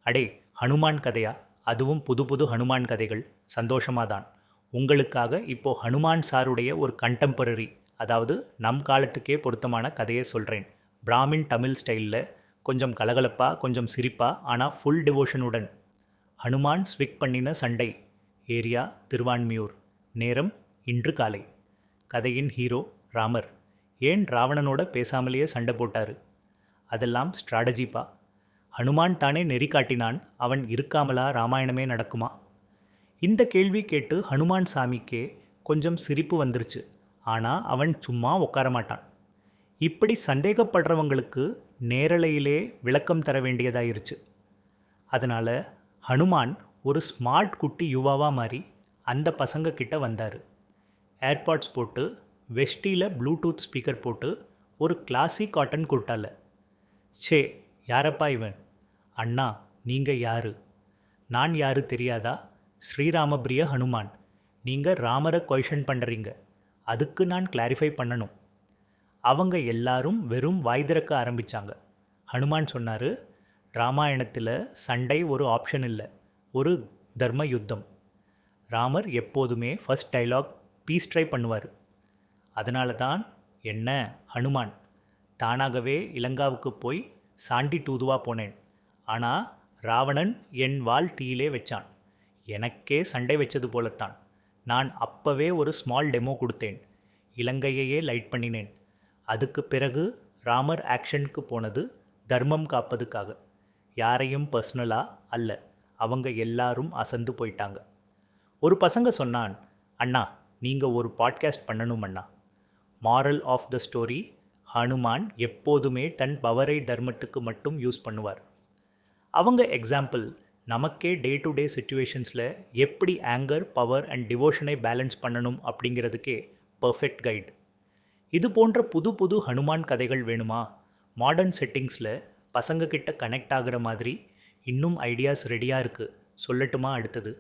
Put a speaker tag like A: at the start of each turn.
A: அடே, ஹனுமான் கதையா? அதுவும் புது புது ஹனுமான் கதைகள். சந்தோஷமாக தான். உங்களுக்காக இப்போ ஹனுமான் சாருடைய ஒரு கண்டெம்பரரி, அதாவது நம் காலத்துக்கே பொருத்தமான கதையை சொல்கிறேன். பிராமின் தமிழ் ஸ்டைலில், கொஞ்சம் கலகலப்பா, கொஞ்சம் சிரிப்பா, ஆனால் ஃபுல் டிவோஷனுடன். ஹனுமான் ஸ்விக் பண்ணின சண்டை. ஏரியா திருவான்மியூர். நேரம் இன்று காலை. கதையின் ஹீரோ ராமர். ஏன் ராவணனோட பேசாமலேயே சண்டை போட்டார்? அதெல்லாம் ஸ்ட்ராட்டஜிப்பா. ஹனுமான் தானே நெறி காட்டினான், அவன் இருக்காமலா ராமாயணமே நடக்குமா? இந்த கேள்வி கேட்டு ஹனுமான் சாமிக்கே கொஞ்சம் சிரிப்பு வந்துருச்சு. ஆனால் அவன் சும்மா உட்கார மாட்டான். இப்படி சந்தேகப்படுறவங்களுக்கு நேரலையிலே விளக்கம் தர வேண்டியதாயிருச்சு. அதனால் ஹனுமான் ஒரு ஸ்மார்ட் குட்டி யுவாவாக மாறி அந்த பசங்க கிட்ட வந்தார். ஏர்பாட்ஸ் போட்டு, வெஸ்டியில் ப்ளூடூத் ஸ்பீக்கர் போட்டு, ஒரு கிளாசிக் காட்டன் குர்ட்டால. சே, யாரப்பா இவன்? அண்ணா, நீங்கள் யாரு? நான் யாரு தெரியாதா? ஸ்ரீராமபிரிய ஹனுமான். நீங்கள் ராமரை கொஷன் பண்ணுறீங்க, அதுக்கு நான் கிளாரிஃபை பண்ணணும். அவங்க எல்லாரும் வெறும் வாய் திறக்க ஆரம்பித்தாங்க. ஹனுமான் சொன்னார், ராமாயணத்தில் சண்டை ஒரு ஆப்ஷன் இல்லை, ஒரு தர்ம யுத்தம். ராமர் எப்போதுமே ஃபர்ஸ்ட் டைலாக் பீஸ் ட்ரை பண்ணுவார். அதனால தான் என்ன ஹனுமான் தானாகவே இலங்காவுக்கு போய் சாண்டி தூதுவா போனேன். ஆனால் ராவணன் என் வாள் தீயிலே வச்சான். எனக்கே சண்டை வச்சது போலத்தான். நான் அப்போவே ஒரு ஸ்மால் டெமோ கொடுத்தேன். இலங்கையையே லைட் பண்ணினேன். அதுக்கு பிறகு ராமர் ஆக்ஷனுக்கு போனது தர்மம் காப்பதுக்காக. யாரையும் பர்சனலாக அல்ல. அவங்க எல்லாரும் அசந்து போயிட்டாங்க. ஒரு பசங்க சொன்னான், அண்ணா, நீங்கள் ஒரு பாட்காஸ்ட் பண்ணணும் அண்ணா. Moral of the story, Hanuman எப்போதுமே தன் பவரை தர்மத்துக்கு மட்டும் யூஸ் பண்ணுவார். அவங்க எக்ஸாம்பிள் நமக்கே டே டு டே சுச்சுவேஷன்ஸில் எப்படி ஆங்கர், பவர் அண்ட் டிவோஷனை பேலன்ஸ் பண்ணணும் அப்படிங்கிறதுக்கே பர்ஃபெக்ட் கைட். இது போன்ற புது புது ஹனுமான் கதைகள் வேணுமா? மாடர்ன் செட்டிங்ஸில் பசங்க கிட்ட கனெக்ட் ஆகிற மாதிரி இன்னும் ஐடியாஸ் ரெடியாக இருக்குது. சொல்லட்டுமா அடுத்தது?